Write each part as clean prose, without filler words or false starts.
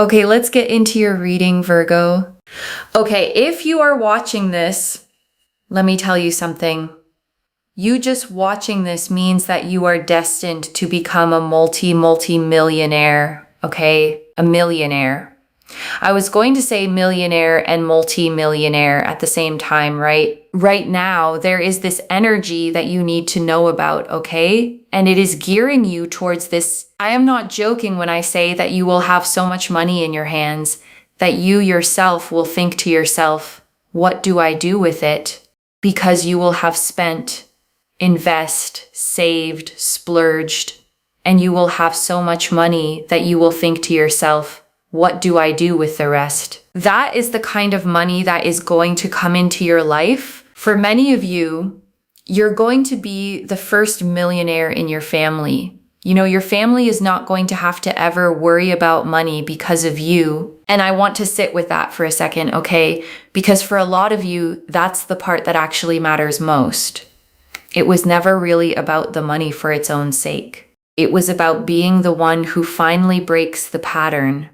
Okay, let's get into your reading, Virgo. Okay, if you are watching this, let me tell you something. You just watching this means that you are destined to become a multi-millionaire, okay? A millionaire. I was going to say millionaire and multi-millionaire at the same time, right? Right now, there is this energy that you need to know about, okay? And it is gearing you towards this. I am not joking when I say that you will have so much money in your hands that you yourself will think to yourself, what do I do with it? Because you will have spent, invest, saved, splurged, and you will have so much money that you will think to yourself, what do I do with the rest? That is the kind of money that is going to come into your life. For many of you, you're going to be the first millionaire in your family. You know, your family is not going to have to ever worry about money because of you. And I want to sit with that for a second, okay? Because for a lot of you, that's the part that actually matters most. It was never really about the money for its own sake. It was about being the one who finally breaks the pattern.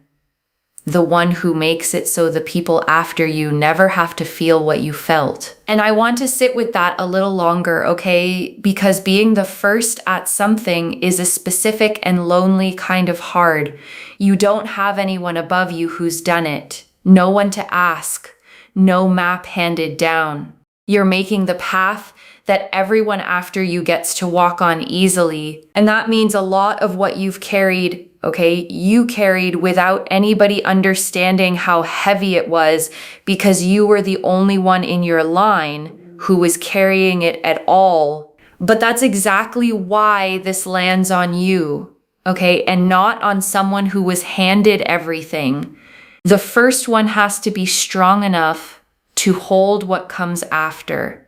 The one who makes it so the people after you never have to feel what you felt. And I want to sit with that a little longer, okay? Because being the first at something is a specific and lonely kind of hard. You don't have anyone above you who's done it. No one to ask. No map handed down. You're making the path that everyone after you gets to walk on easily. And that means a lot of what you've carried, okay, you carried without anybody understanding how heavy it was because you were the only one in your line who was carrying it at all. But that's exactly why this lands on you, okay, and not on someone who was handed everything. The first one has to be strong enough to hold what comes after.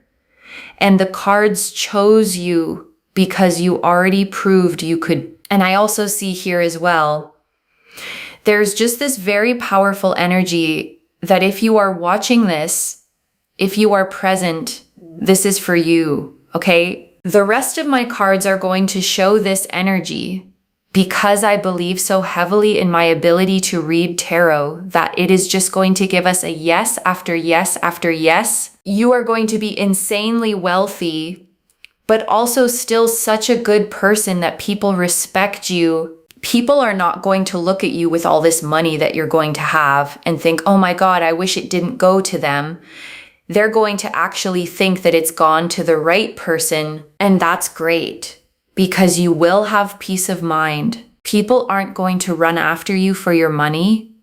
And the cards chose you because you already proved you could. And I also see here as well, there's just this very powerful energy that if you are watching this, if you are present, this is for you, okay? The rest of my cards are going to show this energy because I believe so heavily in my ability to read tarot that it is just going to give us a yes after yes after yes. You are going to be insanely wealthy, but also still such a good person that people respect you. People are not going to look at you with all this money that you're going to have and think, oh my God, I wish it didn't go to them. They're going to actually think that it's gone to the right person, and that's great. Because you will have peace of mind. People aren't going to run after you for your money.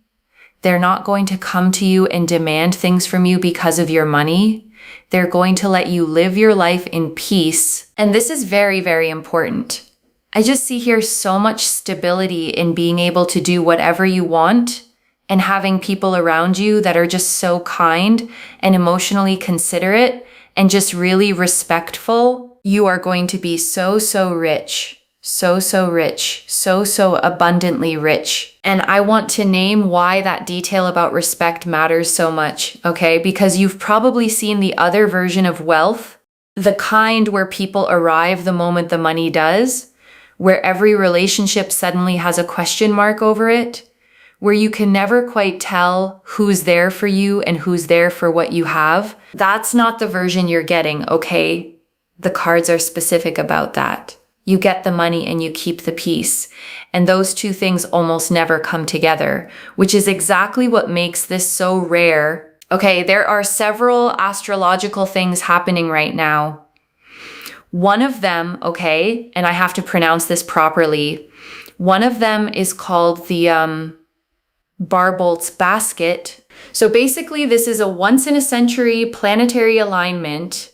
They're not going to come to you and demand things from you because of your money. They're going to let you live your life in peace. And this is very, very important. I just see here so much stability in being able to do whatever you want and having people around you that are just so kind and emotionally considerate and just really respectful. You are going to be so, so rich, so, so rich, so, so abundantly rich. And I want to name why that detail about respect matters so much, okay? Because you've probably seen the other version of wealth, the kind where people arrive the moment the money does, where every relationship suddenly has a question mark over it, where you can never quite tell who's there for you and who's there for what you have. That's not the version you're getting, okay? The cards are specific about that. You get the money and you keep the peace. And those two things almost never come together, which is exactly what makes this so rare. Okay, there are several astrological things happening right now. One of them, okay, and I have to pronounce this properly. One of them is called the Barbolt's basket. So basically this is a once-in-a-century planetary alignment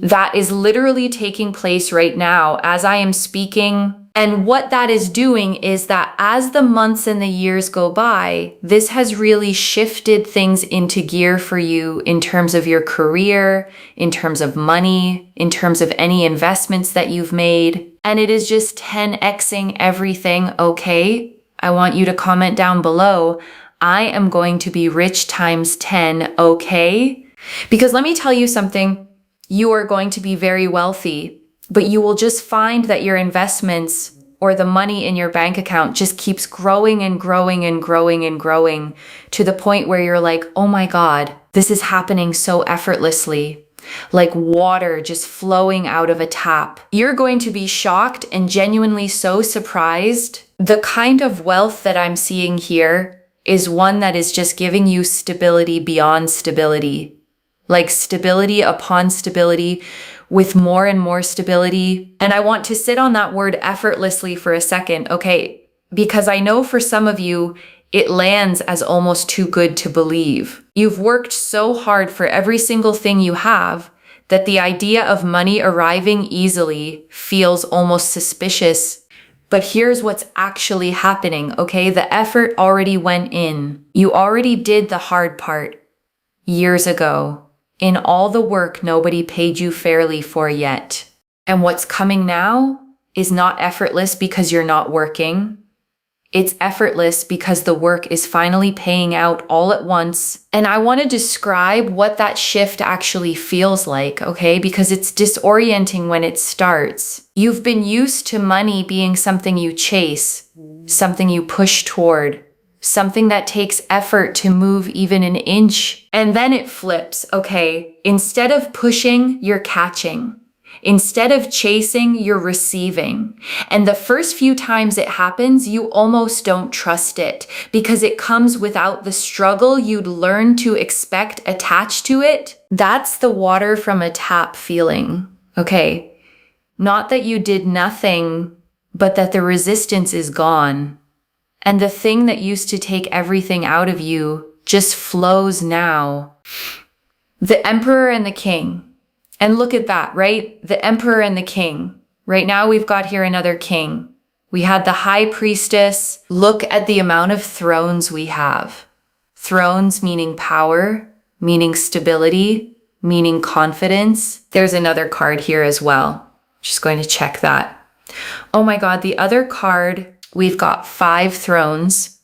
that is literally taking place right now as I am speaking. And what that is doing is that as the months and the years go by, this has really shifted things into gear for you in terms of your career, in terms of money, in terms of any investments that you've made. And it is just 10xing everything, okay? I want you to comment down below, I am going to be rich times 10, okay? Because let me tell you something. You are going to be very wealthy, but you will just find that your investments or the money in your bank account just keeps growing and growing and growing and growing to the point where you're like, oh my God, this is happening so effortlessly, like water just flowing out of a tap. You're going to be shocked and genuinely so surprised. The kind of wealth that I'm seeing here is one that is just giving you stability beyond stability, like stability upon stability, with more and more stability. And I want to sit on that word effortlessly for a second, okay? Because I know for some of you, it lands as almost too good to believe. You've worked so hard for every single thing you have that the idea of money arriving easily feels almost suspicious. But here's what's actually happening, okay? The effort already went in. You already did the hard part years ago. In all the work nobody paid you fairly for yet. And what's coming now is not effortless because you're not working. It's effortless because the work is finally paying out all at once. And I want to describe what that shift actually feels like, okay? Because it's disorienting when it starts. You've been used to money being something you chase, something you push toward, something that takes effort to move even an inch. And then it flips, okay? Instead of pushing, you're catching. Instead of chasing, you're receiving. And the first few times it happens, you almost don't trust it because it comes without the struggle you'd learn to expect attached to it. That's the water from a tap feeling, okay? Not that you did nothing, but that the resistance is gone. And the thing that used to take everything out of you just flows now. The Emperor and the King. And look at that, right? The Emperor and the King. Right now we've got here another king. We had the High Priestess. Look at the amount of thrones we have. Thrones meaning power, meaning stability, meaning confidence. There's another card here as well. Just going to check that. Oh my God, the other card, we've got 5 thrones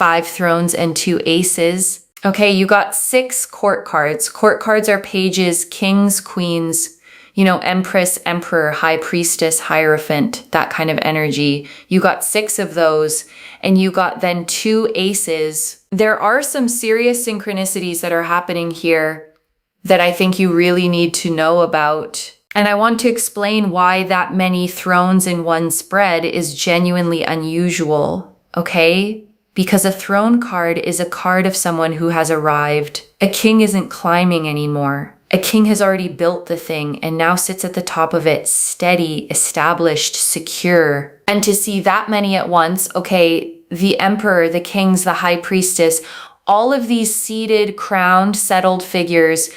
and 2 aces. Okay, you got 6 court cards. Court cards are pages, kings, queens, empress, emperor, high priestess, hierophant, that kind of energy. You got 6 of those, and you got then 2 aces. There are some serious synchronicities that are happening here that I think you really need to know about. And I want to explain why that many thrones in one spread is genuinely unusual, okay? Because a throne card is a card of someone who has arrived. A king isn't climbing anymore. A king has already built the thing and now sits at the top of it, steady, established, secure. And to see that many at once, okay, the emperor, the kings, the high priestess, all of these seated, crowned, settled figures,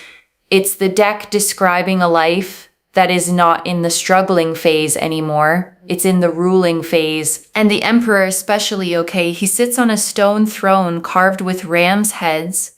it's the deck describing a life that is not in the struggling phase anymore. It's in the ruling phase. And the emperor especially, okay, he sits on a stone throne carved with ram's heads,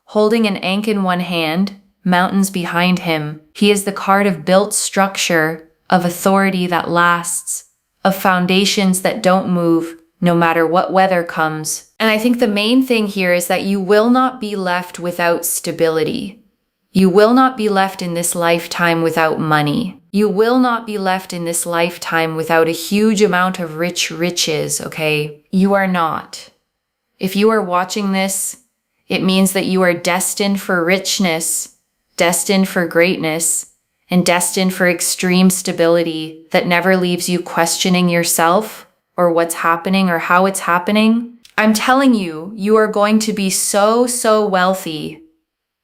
holding an ankh in one hand, mountains behind him. He is the card of built structure, of authority that lasts, of foundations that don't move, no matter what weather comes. And I think the main thing here is that you will not be left without stability. You will not be left in this lifetime without money. You will not be left in this lifetime without a huge amount of riches, okay? You are not. If you are watching this, it means that you are destined for richness, destined for greatness, and destined for extreme stability that never leaves you questioning yourself or what's happening or how it's happening. I'm telling you, you are going to be so wealthy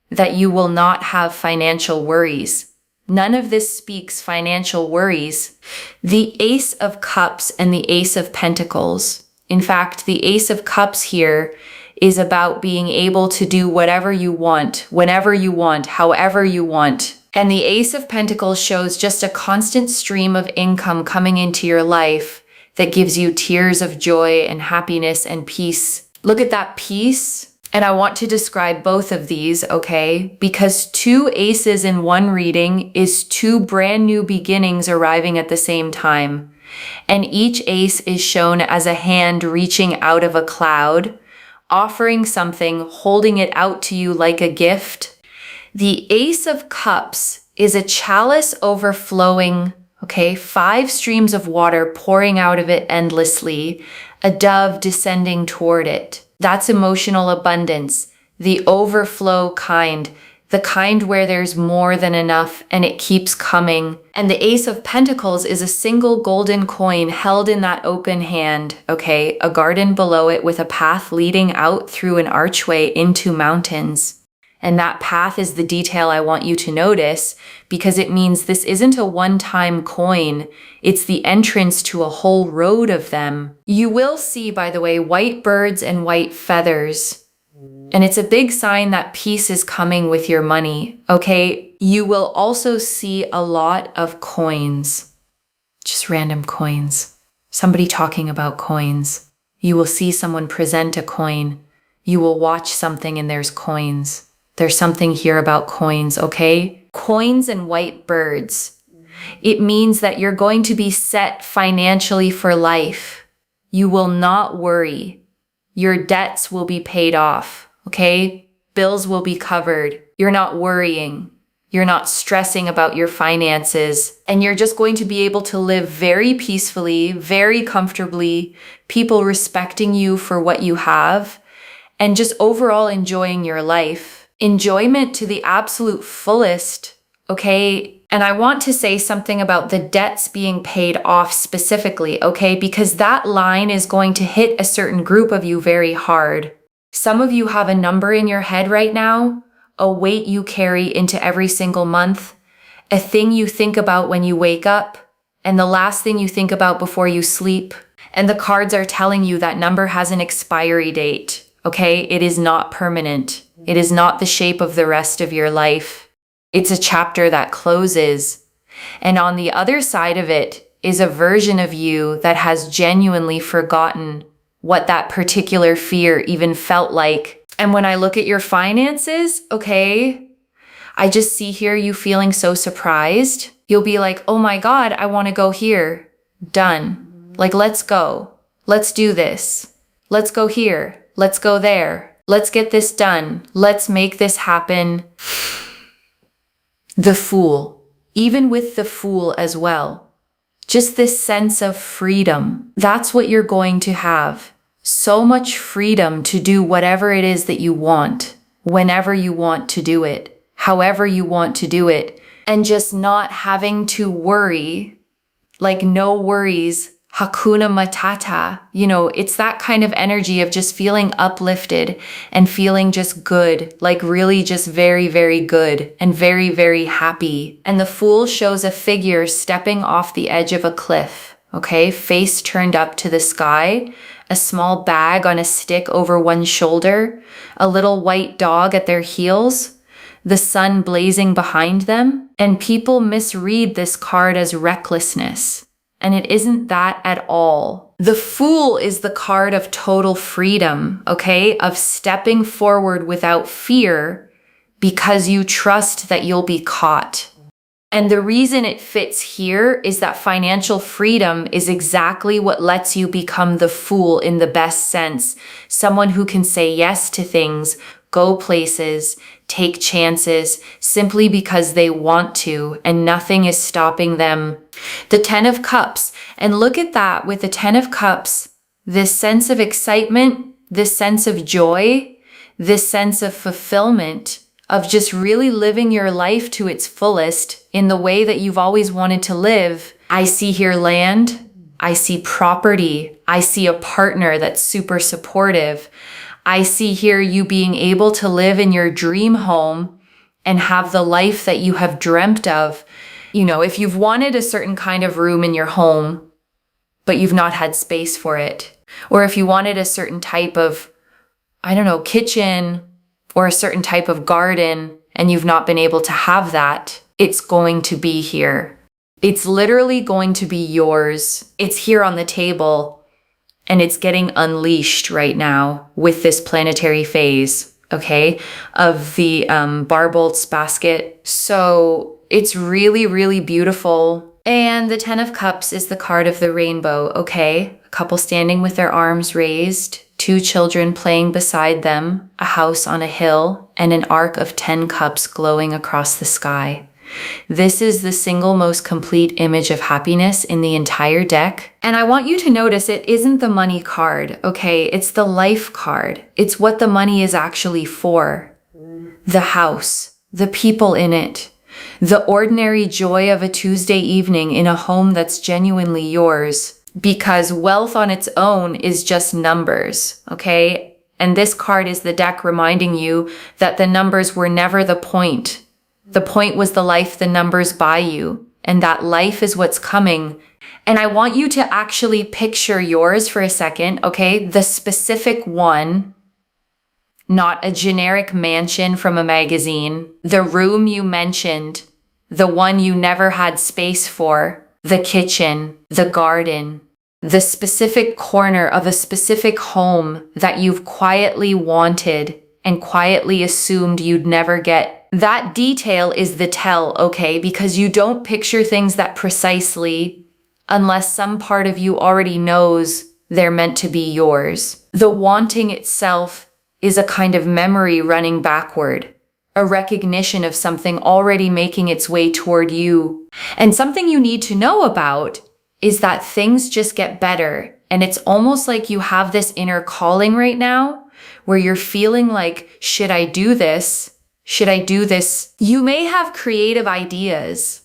that you will not have financial worries. None of this speaks financial worries. The Ace of Cups and the Ace of Pentacles. In fact, the Ace of Cups here is about being able to do whatever you want, whenever you want, however you want. And the Ace of Pentacles shows just a constant stream of income coming into your life that gives you tears of joy and happiness and peace. Look at that peace. And I want to describe both of these, okay? Because 2 aces in one reading is 2 brand new beginnings arriving at the same time. And each ace is shown as a hand reaching out of a cloud, offering something, holding it out to you like a gift. The Ace of Cups is a chalice overflowing, Okay, 5 streams of water pouring out of it endlessly, a dove descending toward it. That's emotional abundance, the overflow kind, the kind where there's more than enough and it keeps coming. And the Ace of Pentacles is a single golden coin held in that open hand, okay? A garden below it with a path leading out through an archway into mountains. And that path is the detail I want you to notice, because it means this isn't a one-time coin. It's the entrance to a whole road of them. You will see, by the way, white birds and white feathers. And it's a big sign that peace is coming with your money, okay? You will also see a lot of coins. Just random coins. Somebody talking about coins. You will see someone present a coin. You will watch something and there's coins. There's something here about coins, okay? Coins and white birds. It means that you're going to be set financially for life. You will not worry. Your debts will be paid off, okay? Bills will be covered. You're not worrying. You're not stressing about your finances. And you're just going to be able to live very peacefully, very comfortably, people respecting you for what you have, and just overall enjoying your life. Enjoyment to the absolute fullest, okay? And I want to say something about the debts being paid off specifically, okay? Because that line is going to hit a certain group of you very hard. Some of you have a number in your head right now, a weight you carry into every single month, a thing you think about when you wake up, and the last thing you think about before you sleep. And the cards are telling you that number has an expiry date, okay? It is not permanent. It is not the shape of the rest of your life. It's a chapter that closes. And on the other side of it is a version of you that has genuinely forgotten what that particular fear even felt like. And when I look at your finances, okay, I just see here you feeling so surprised. You'll be like, oh my God, I want to go here. Done. Like, let's go. Let's do this. Let's go here. Let's go there. Let's get this done. Let's make this happen. The Fool. Even with the Fool as well. Just this sense of freedom. That's what you're going to have. So much freedom to do whatever it is that you want, whenever you want to do it, however you want to do it, and just not having to worry, like no worries. Hakuna Matata, it's that kind of energy of just feeling uplifted and feeling just good, like really just very, very good and very, very happy. And the Fool shows a figure stepping off the edge of a cliff, okay? Face turned up to the sky, a small bag on a stick over one shoulder, a little white dog at their heels, the sun blazing behind them. And people misread this card as recklessness. And it isn't that at all. The Fool is the card of total freedom, okay? Of stepping forward without fear because you trust that you'll be caught. And the reason it fits here is that financial freedom is exactly what lets you become the Fool in the best sense. Someone who can say yes to things, go places, take chances simply because they want to, and nothing is stopping them. The 10 of Cups, and look at that with the 10 of Cups, this sense of excitement, this sense of joy, this sense of fulfillment, of just really living your life to its fullest in the way that you've always wanted to live. I see here land, I see property, I see a partner that's super supportive. I see here you being able to live in your dream home and have the life that you have dreamt of. If you've wanted a certain kind of room in your home, but you've not had space for it, or if you wanted a certain type of, kitchen or a certain type of garden and you've not been able to have that, it's going to be here. It's literally going to be yours. It's here on the table. And it's getting unleashed right now with this planetary phase, okay, of the Barbolt's basket. So it's really, really beautiful. And the 10 of Cups is the card of the rainbow, okay? A couple standing with their arms raised, 2 children playing beside them, a house on a hill, and an arc of 10 cups glowing across the sky. This is the single most complete image of happiness in the entire deck. And I want you to notice it isn't the money card, okay? It's the life card. It's what the money is actually for. The house, the people in it, the ordinary joy of a Tuesday evening in a home that's genuinely yours. Because wealth on its own is just numbers, okay? And this card is the deck reminding you that the numbers were never the point. The point was the life the numbers buy you, and that life is what's coming. And I want you to actually picture yours for a second, okay? The specific one, not a generic mansion from a magazine. The room you mentioned, the one you never had space for, the kitchen, the garden, the specific corner of a specific home that you've quietly wanted and quietly assumed you'd never get. That detail is the tell, okay? Because you don't picture things that precisely unless some part of you already knows they're meant to be yours. The wanting itself is a kind of memory running backward, a recognition of something already making its way toward you. And something you need to know about is that things just get better. And it's almost like you have this inner calling right now where you're feeling like, should I do this? Should I do this? You may have creative ideas.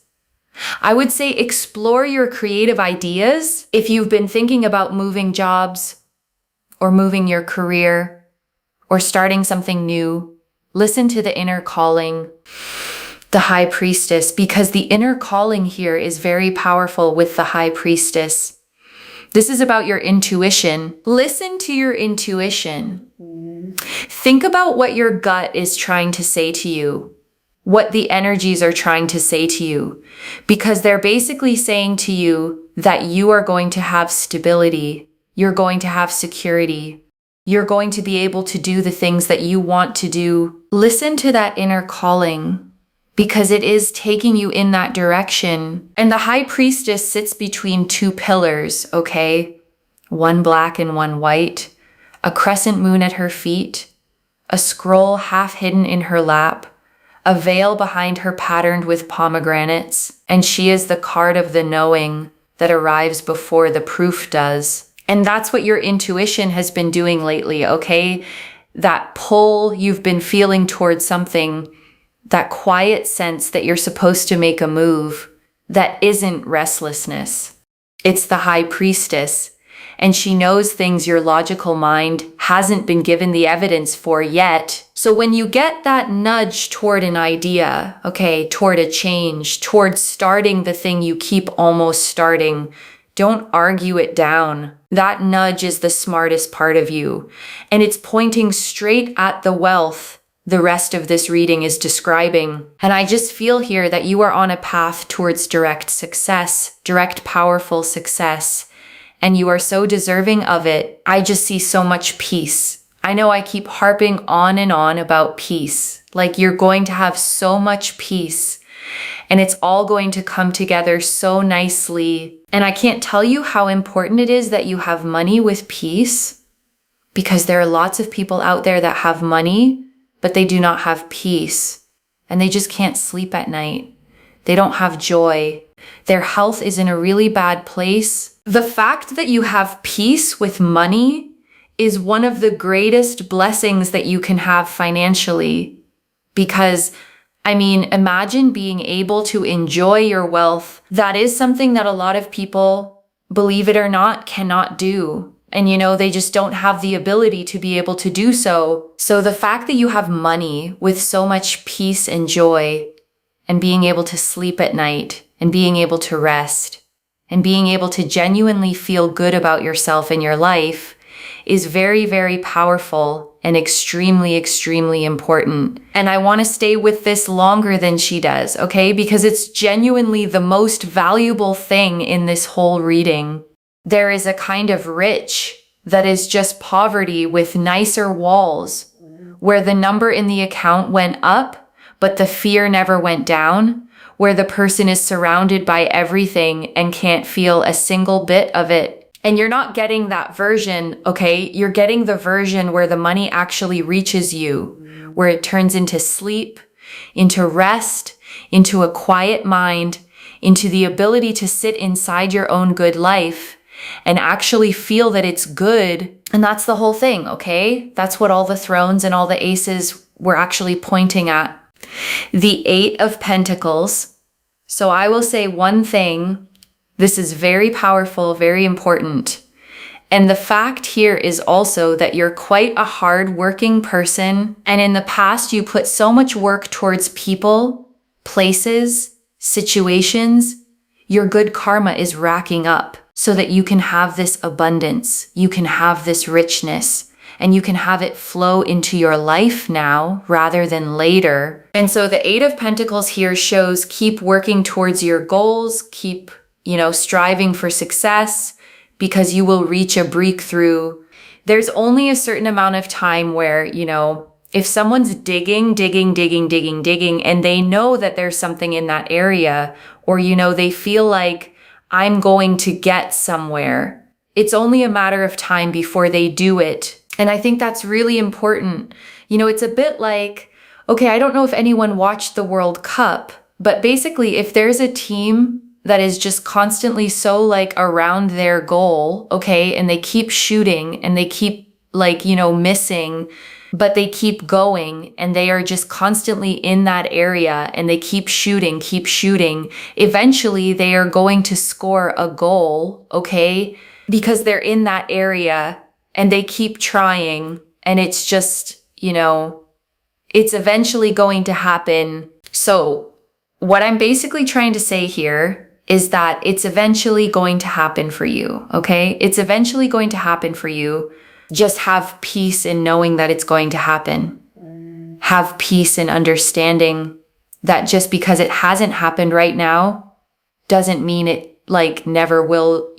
I would say explore your creative ideas if you've been thinking about moving jobs or moving your career or starting something new. Listen to the inner calling, the High Priestess, because the inner calling here is very powerful with the High Priestess. This is about your intuition. Listen to your intuition. Think about what your gut is trying to say to you, what the energies are trying to say to you, because they're basically saying to you that you are going to have stability, you're going to have security, you're going to be able to do the things that you want to do. Listen to that inner calling because it is taking you in that direction. And the High Priestess sits between two pillars, okay? One black and one white, a crescent moon at her feet, a scroll half hidden in her lap, a veil behind her patterned with pomegranates, and she is the card of the knowing that arrives before the proof does. And that's what your intuition has been doing lately, okay? That pull you've been feeling towards something, that quiet sense that you're supposed to make a move, that isn't restlessness. It's the High Priestess, and she knows things your logical mind hasn't been given the evidence for yet. So when you get that nudge toward an idea, okay, toward a change, toward starting the thing you keep almost starting, don't argue it down. That nudge is the smartest part of you, and it's pointing straight at the wealth the rest of this reading is describing. And I just feel here that you are on a path towards direct success, direct powerful success, and you are so deserving of it. I just see so much peace. I know I keep harping on and on about peace. Like you're going to have so much peace, and it's all going to come together so nicely. And I can't tell you how important it is that you have money with peace, because there are lots of people out there that have money, but they do not have peace, and they just can't sleep at night. They don't have joy. Their health is in a really bad place. The fact that you have peace with money is one of the greatest blessings that you can have financially, because imagine being able to enjoy your wealth. That is something that a lot of people, believe it or not, cannot do. And they just don't have the ability to be able to do so. So the fact that you have money with so much peace and joy, and being able to sleep at night, and being able to rest, and being able to genuinely feel good about yourself and your life is very, very powerful and extremely, extremely important. And I want to stay with this longer than she does, okay? Because it's genuinely the most valuable thing in this whole reading. There is a kind of rich that is just poverty with nicer walls, where the number in the account went up, but the fear never went down, where the person is surrounded by everything and can't feel a single bit of it. And you're not getting that version, okay? You're getting the version where the money actually reaches you, where it turns into sleep, into rest, into a quiet mind, into the ability to sit inside your own good life and actually feel that it's good. And that's the whole thing, okay? That's what all the thrones and all the aces were actually pointing at. The 8 of Pentacles. So I will say one thing. This is very powerful, very important. And the fact here is also that you're quite a hard-working person. And in the past, you put so much work towards people, places, situations. Your good karma is racking up so that you can have this abundance. You can have this richness, and you can have it flow into your life now rather than later. And so the 8 of Pentacles here shows keep working towards your goals, keep, striving for success, because you will reach a breakthrough. There's only a certain amount of time where, if someone's digging, and they know that there's something in that area, or, they feel like I'm going to get somewhere, it's only a matter of time before they do it. And I think that's really important. It's a bit like, okay, I don't know if anyone watched the World Cup, but basically if there's a team that is just constantly so around their goal, okay, and they keep shooting and they keep missing, but they keep going and they are just constantly in that area and they keep shooting, eventually they are going to score a goal, okay, because they're in that area and they keep trying, and it's just, it's eventually going to happen. So what I'm basically trying to say here is that it's eventually going to happen for you, okay? It's eventually going to happen for you. Just have peace in knowing that it's going to happen. Have peace in understanding that just because it hasn't happened right now doesn't mean it never will,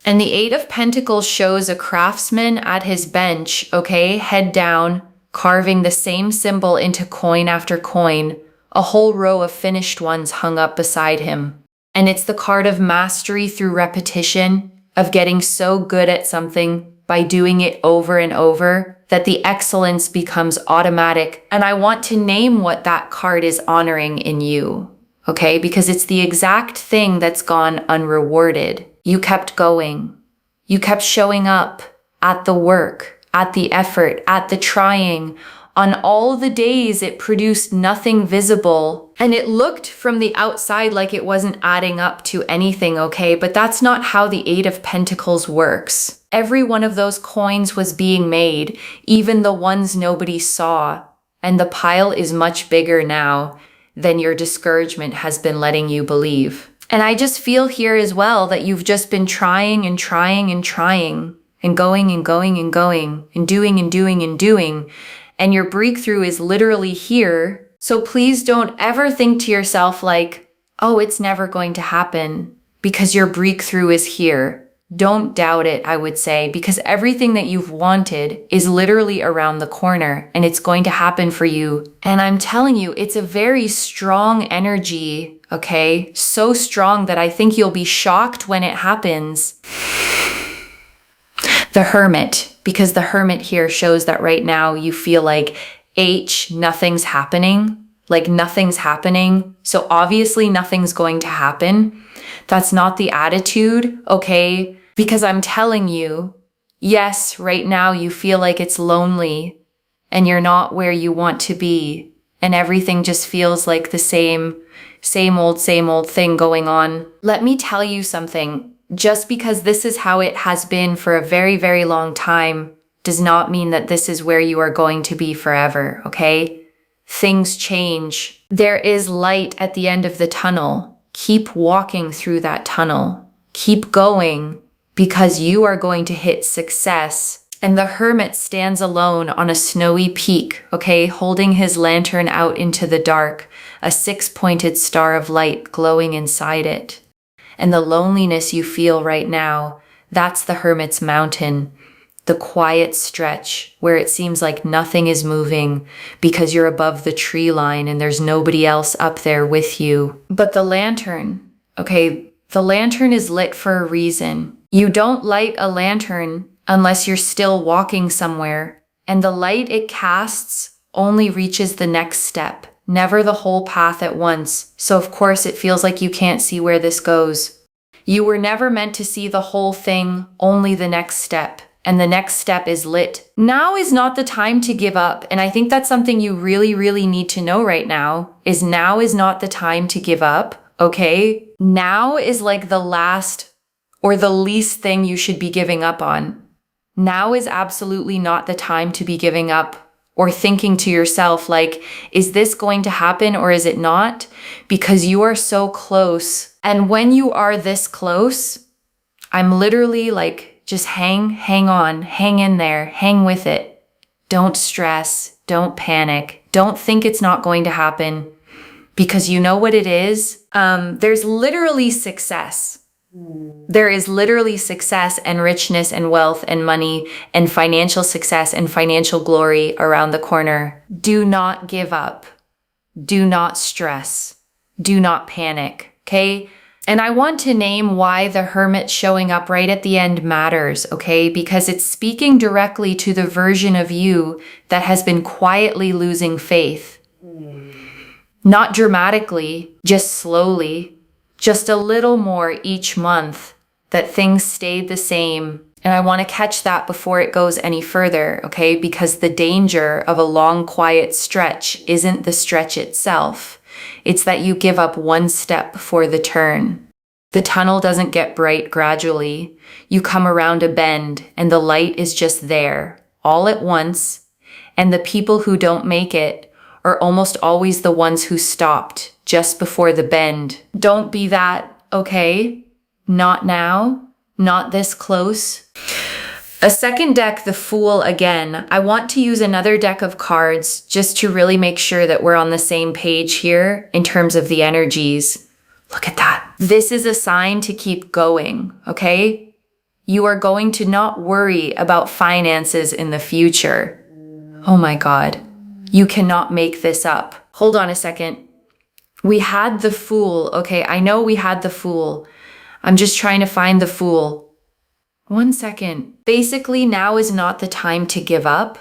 And the 8 of Pentacles shows a craftsman at his bench, okay, head down, carving the same symbol into coin after coin, a whole row of finished ones hung up beside him. And it's the card of mastery through repetition, of getting so good at something by doing it over and over that the excellence becomes automatic. And I want to name what that card is honoring in you, okay? Because it's the exact thing that's gone unrewarded. You kept going. You kept showing up at the work, at the effort, at the trying. On all the days it produced nothing visible, and it looked from the outside like it wasn't adding up to anything, okay? But that's not how the 8 of Pentacles works. Every one of those coins was being made, even the ones nobody saw. And the pile is much bigger now than your discouragement has been letting you believe. And I just feel here as well that you've just been trying and trying and trying and going and going and going and doing and doing and doing. And your breakthrough is literally here. So please don't ever think to yourself oh, it's never going to happen, because your breakthrough is here. Don't doubt it, I would say, because everything that you've wanted is literally around the corner and it's going to happen for you. And I'm telling you, it's a very strong energy, okay? So strong that I think you'll be shocked when it happens. The Hermit, because the Hermit here shows that right now you feel nothing's happening. Nothing's happening. So obviously nothing's going to happen. That's not the attitude, okay? Because I'm telling you, yes, right now you feel like it's lonely and you're not where you want to be. And everything just feels like the same old thing going on. Let me tell you something. Just because this is how it has been for a very, very long time does not mean that this is where you are going to be forever, okay? Things change. There is light at the end of the tunnel. Keep walking through that tunnel. Keep going, because you are going to hit success. And the Hermit stands alone on a snowy peak, okay, holding his lantern out into the dark, a 6-pointed star of light glowing inside it. And the loneliness you feel right now, that's the Hermit's mountain, the quiet stretch where it seems like nothing is moving because you're above the tree line and there's nobody else up there with you. But the lantern, okay, the lantern is lit for a reason. You don't light a lantern unless you're still walking somewhere, and the light it casts only reaches the next step. never the whole path at once, so of course it feels like you can't see where this goes. You were never meant to see the whole thing, only the next step. And the next step is lit. Now is not the time to give up. And I think that's something you really, really need to know right now is not the time to give up. Okay? Now is like the last or the least thing you should be giving up on. Now is absolutely not the time to be giving up or thinking to yourself like, is this going to happen or is it not? Because you are so close. And when you are this close, I'm literally like, just hang on, hang in there, hang with it. Don't stress, don't panic, don't think it's not going to happen because you know what it is. There's literally success. There is literally success and richness and wealth and money and financial success and financial glory around the corner. Do not give up. Do not stress. Do not panic, okay? And I want to name why the Hermit showing up right at the end matters, okay? Because it's speaking directly to the version of you that has been quietly losing faith. Not dramatically, just slowly, just a little more each month that things stayed the same. And I want to catch that before it goes any further, okay? Because the danger of a long, quiet stretch isn't the stretch itself. It's that you give up one step before the turn. The tunnel doesn't get bright gradually. You come around a bend and the light is just there, all at once. And the people who don't make it are almost always the ones who stopped just before the bend. Don't be that, okay? Not now, not this close. A second deck, the Fool again. I want to use another deck of cards just to really make sure that we're on the same page here in terms of the energies. Look at that. This is a sign to keep going, okay? You are going to not worry about finances in the future. Oh my God. You cannot make this up. Hold on a second. We had the Fool. Okay, I know we had the Fool. I'm just trying to find the Fool. 1 second. Basically, now is not the time to give up.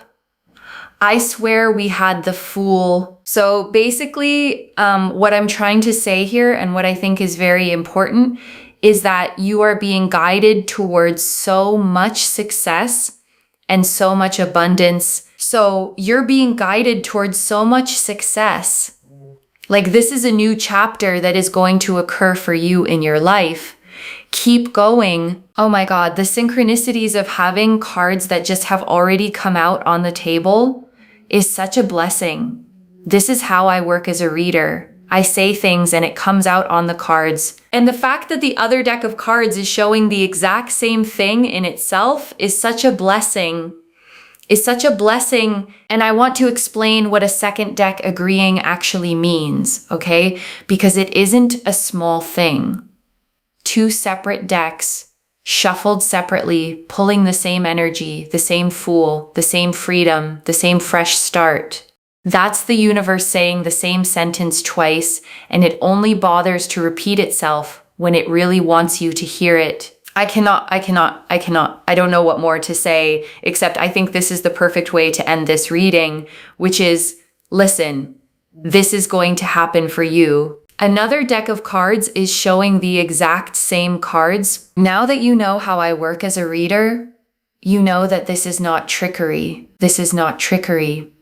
I swear we had the Fool. So basically, what I'm trying to say here and what I think is very important is that you are being guided towards so much success and so much abundance. So you're being guided towards so much success. Like this is a new chapter that is going to occur for you in your life. Keep going. Oh my God, the synchronicities of having cards that just have already come out on the table is such a blessing. This is how I work as a reader. I say things and it comes out on the cards. And the fact that the other deck of cards is showing the exact same thing in itself is such a blessing. And I want to explain what a second deck agreeing actually means, okay? Because it isn't a small thing. Two separate decks, shuffled separately, pulling the same energy, the same Fool, the same freedom, the same fresh start. That's the universe saying the same sentence twice, and it only bothers to repeat itself when it really wants you to hear it. I don't know what more to say, except I think this is the perfect way to end this reading, which is, listen, this is going to happen for you. Another deck of cards is showing the exact same cards. Now that you know how I work as a reader, you know that this is not trickery. This is not trickery.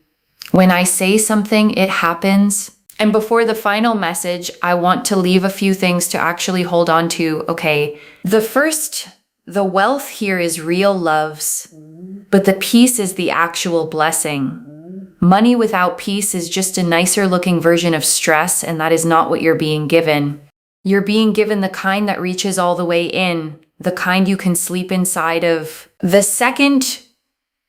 When I say something, it happens. And before the final message, I want to leave a few things to actually hold on to. Okay, the wealth here is real loves, but the peace is the actual blessing. Money without peace is just a nicer looking version of stress, and that is not what you're being given. You're being given the kind that reaches all the way in, the kind you can sleep inside of. The second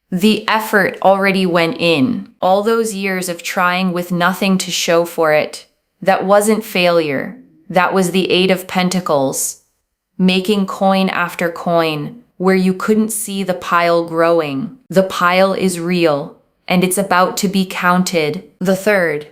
the effort already went in, all those years of trying with nothing to show for it, that wasn't failure. That was the Eight of Pentacles, making coin after coin, where you couldn't see the pile growing. The pile is real, and it's about to be counted. The third,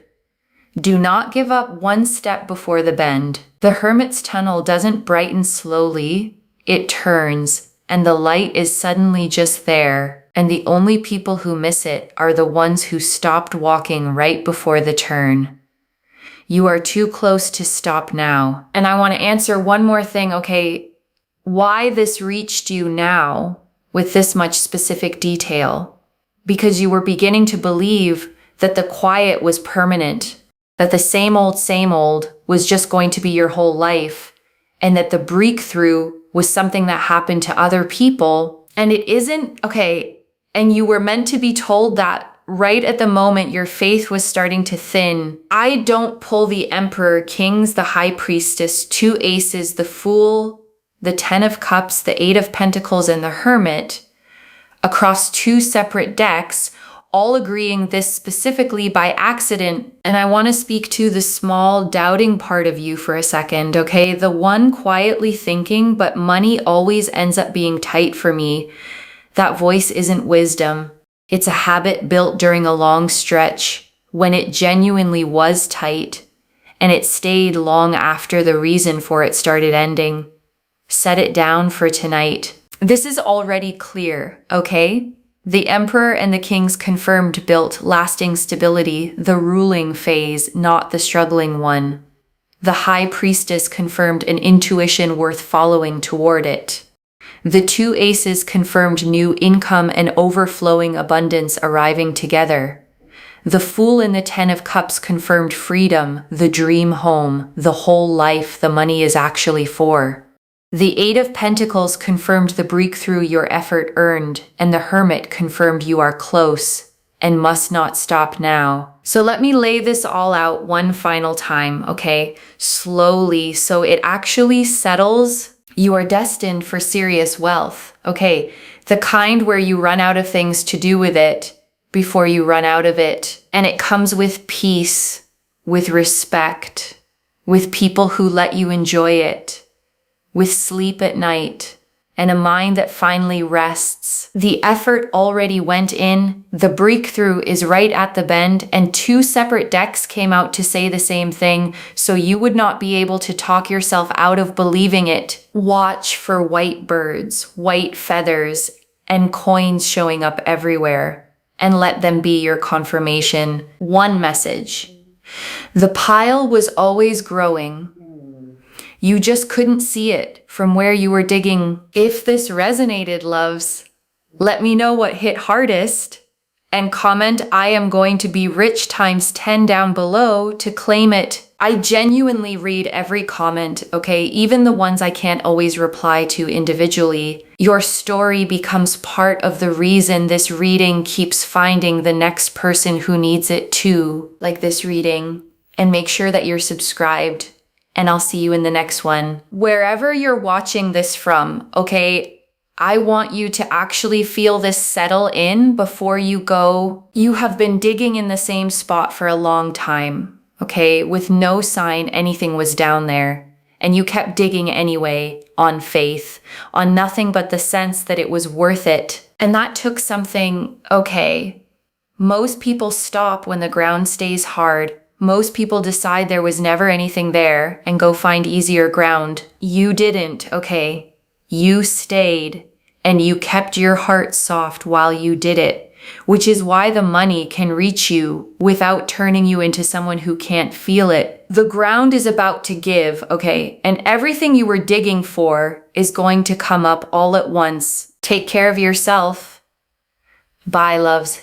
do not give up one step before the bend. The Hermit's tunnel doesn't brighten slowly, it turns, and the light is suddenly just there. And the only people who miss it are the ones who stopped walking right before the turn. You are too close to stop now. And I want to answer one more thing, okay? Why this reached you now with this much specific detail? Because you were beginning to believe that the quiet was permanent, that the same old was just going to be your whole life, and that the breakthrough was something that happened to other people. And it isn't, okay, and you were meant to be told that right at the moment your faith was starting to thin. I don't pull the Emperor, Kings, the High Priestess, 2 Aces, the Fool, the 10 of Cups, the 8 of Pentacles, and the Hermit across 2 separate decks, all agreeing this specifically by accident. And I want to speak to the small doubting part of you for a second, okay? The one quietly thinking, but money always ends up being tight for me. That voice isn't wisdom. It's a habit built during a long stretch when it genuinely was tight, and it stayed long after the reason for it started ending. Set it down for tonight. This is already clear, okay? The Emperor and the Kings confirmed built lasting stability, the ruling phase, not the struggling one. The High Priestess confirmed an intuition worth following toward it. The 2 Aces confirmed new income and overflowing abundance arriving together. The Fool and the 10 of Cups confirmed freedom, the dream home, the whole life the money is actually for. The 8 of Pentacles confirmed the breakthrough your effort earned, and the Hermit confirmed you are close and must not stop now. So let me lay this all out one final time, okay? Slowly, so it actually settles. You are destined for serious wealth, okay? The kind where you run out of things to do with it before you run out of it. And it comes with peace, with respect, with people who let you enjoy it, with sleep at night, and a mind that finally rests. The effort already went in, the breakthrough is right at the bend, and 2 separate decks came out to say the same thing, so you would not be able to talk yourself out of believing it. Watch for white birds, white feathers, and coins showing up everywhere, and let them be your confirmation. One message. The pile was always growing. You just couldn't see it from where you were digging. If this resonated, loves, let me know what hit hardest and comment I am going to be rich times 10 down below to claim it. I genuinely read every comment, okay? Even the ones I can't always reply to individually. Your story becomes part of the reason this reading keeps finding the next person who needs it too, like this reading. And make sure that you're subscribed. And I'll see you in the next one. Wherever you're watching this from, okay, I want you to actually feel this settle in before you go. You have been digging in the same spot for a long time, okay, with no sign anything was down there. And you kept digging anyway, on faith, on nothing but the sense that it was worth it. And that took something, okay. Most people stop when the ground stays hard. Most people decide there was never anything there and go find easier ground. You didn't, okay? You stayed, and you kept your heart soft while you did it, which is why the money can reach you without turning you into someone who can't feel it. The ground is about to give, okay? And everything you were digging for is going to come up all at once. Take care of yourself. Bye, loves.